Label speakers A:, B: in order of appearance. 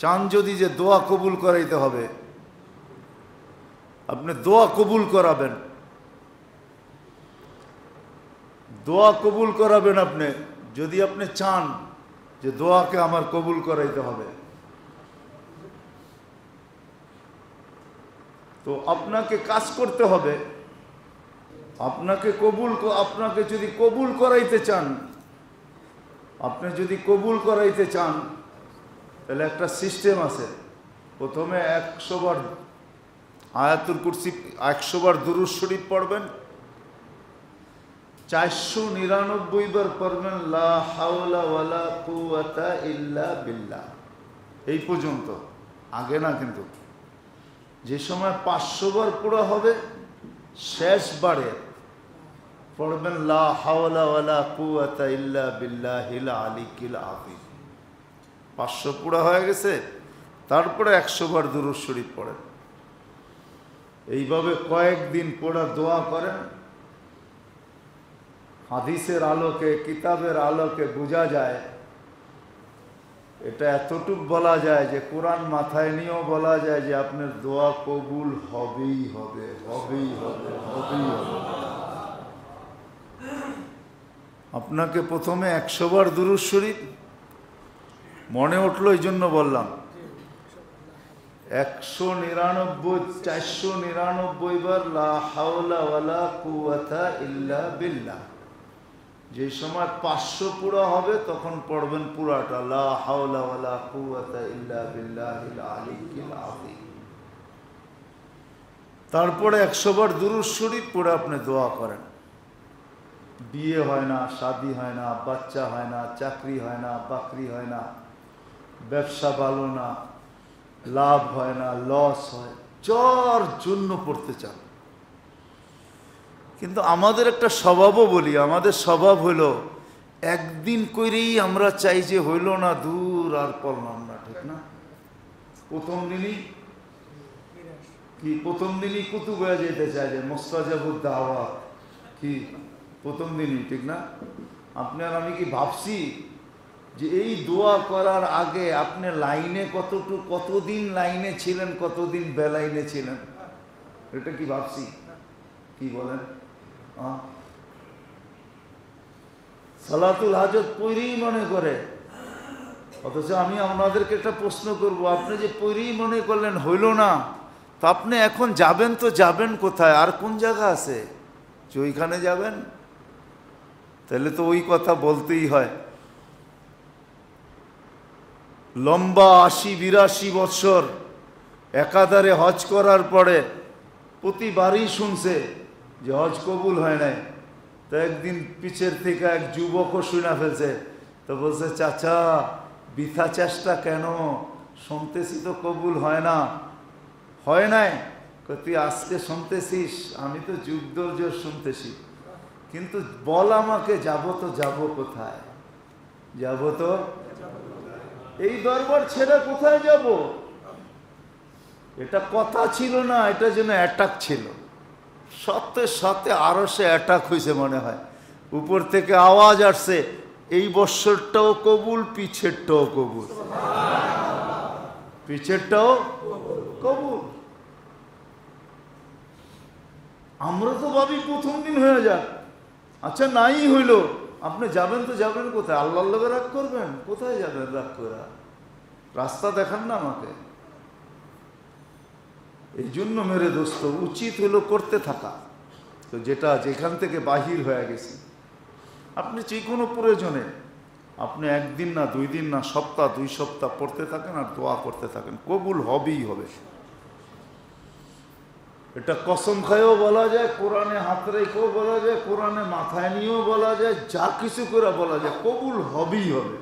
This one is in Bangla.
A: চান যদি যে দোয়া কবুল করাইতে হবে, আপনি দোয়া কবুল করাবেন, দোয়া কবুল করাবেন আপনি যদি আপনি চান যে দোয়াকে আমার কবুল করাইতে হবে, তো আপনাকে কাজ করতে হবে। আপনাকে যদি কবুল করাইতে চান, আপনি যদি কবুল করাইতে চান, তাহলে একটা সিস্টেম আছে। প্রথমে 100 বার আয়াতুল কুরসি, 100 বার দুরূদ শরীফ পড়বেন, 499 বার পড়বেন লা হাওলা ওয়ালা কুওয়াতা ইল্লা বিল্লাহ, এই পর্যন্ত, আগে না। কিন্তু যে সময় 500 বার পুরো হবে, শেষ বারে পড়বেন লা হাওলা ওয়ালা কুওয়াতা ইল্লা বিল্লাহিল আলিয়্যিল আযীম। 500 পুরো হয়ে গেছে, তারপরে 100 বার দুরূদ শরীফ পড়েন। এইভাবে কয়েকদিন পড়া দোয়া করেন। হাদিসের আলোকে, কিতাবের আলোকে বোঝা যায়, এটা এতটুক বলা যায় যে কোরআন মাথায় নিয়েও বলা যায় যে আপনার দোয়া কবুল হবেই হবে, হবেই হবে, হবেই হবে। আপনাকে প্রথমে 100 বার দুরূদ শরীফ মনে উঠলো, এই জন্য বললাম 499 বার লা হাওলা ওয়ালা কুওয়াতা ইল্লা বিল্লাহ। যে সময় 500 পুরো হবে তখন পড়বেন পুরাটা লা হাওলা ওয়ালা কুওয়াতা ইল্লা বিল্লাহিল আলিয়্যিল আযীম। তারপরে 100 বার দুরূদ শরীফ পড়ে আপনি দোয়া করেন। বিয়ে হয় না, শাদী হয় না, বাচ্চা হয় না, চাকরি হয় না, বাকরি হয় না, ব্যবসা ভালো না, লাভ হয় না, লস হয়, যার জন্য পড়তে চান। কিন্তু আমাদের একটা স্বভাবও বলি, আমাদের স্বভাব হলো একদিন করেই আমরা চাই যে হইল না, দূর আর পড়লাম না, ঠিক না? প্রথম দিনই কুতুব হয়ে যেতে চাই যে মুস্তাজাবুদ দাওয়াত, কি প্রথম দিনই, ঠিক না? আপনি আর আমি কি ভাবছি যে এই দোয়া করার আগে আপনি লাইনে কতদিন লাইনে ছিলেন, কতদিন বেলাইনে ছিলেন? এটা কি ভাবছি? কি বলেন? সালাতুল হাজত পড়েই মনে করে, অথচ আমি আপনাদেরকে একটা প্রশ্ন করব, আপনি যে পড়েই মনে করলেন হইল না, তো আপনি এখন যাবেন, তো যাবেন কোথায়? আর কোন জায়গা আছে যে ওইখানে যাবেন? তাহলে তো ওই কথা বলতেই হয়। লম্বা 80-82 বছর একাধারে হজ করার পরে প্রতিবারই শুনছে যে হজ কবুল হয় নাই। তো একদিন পিছের থেকে এক যুবকও শুনে ফেলছে, তো বলছে, চাচা বৃথা চেষ্টা কেন, শুনতেছি তো কবুল হয় না। হয় নাই? তুই আজকে শুনতেছিস, আমি তো যুগ দর্জর শুনতেছি, কিন্তু বল আমাকে, যাবো তো যাবো কোথায়? যাবো তো এই দরবার ছেড়ে কোথায় যাব? এটা কথা ছিল না, এটা যেন অ্যাটাক ছিল। সাথে সাথে আরো সে অ্যাটাক হয়েছে মনে হয়, উপর থেকে আওয়াজ আসছে, এই বৎসরটাও কবুল, পিছেরটাও কবুল, পিছেরটাও কবুল। আমরা তো ভাবি প্রথম দিন হয়ে যাক, আচ্ছা নাই হইল, আপনি যাবেন তো যাবেন কোথায়? আল্লাহর লগে রাগ করবেন? কোথায় যাবেন রাগ করে? রাস্তা দেখান না আমাকে। এই জন্য মেরে দোস্ত, উচিত হলো করতে থাকা। তো যেটা যেখান থেকে বাহির হয়ে গেছি, আপনি যে কোনো প্রয়োজনে আপনি একদিন না, 2 দিন না, সপ্তাহ 2 সপ্তাহ পড়তে থাকেন আর দোয়া করতে থাকেন, কবুল হবেই হবে। এটা কসম খায়ও বলা যায়, কোরআনে হাত রেখেও বলা যায়, কোরআনে মাথায় নিয়েও বলা যায়, যা কিছু করে বলা যায়, কবুল হবেই হবে।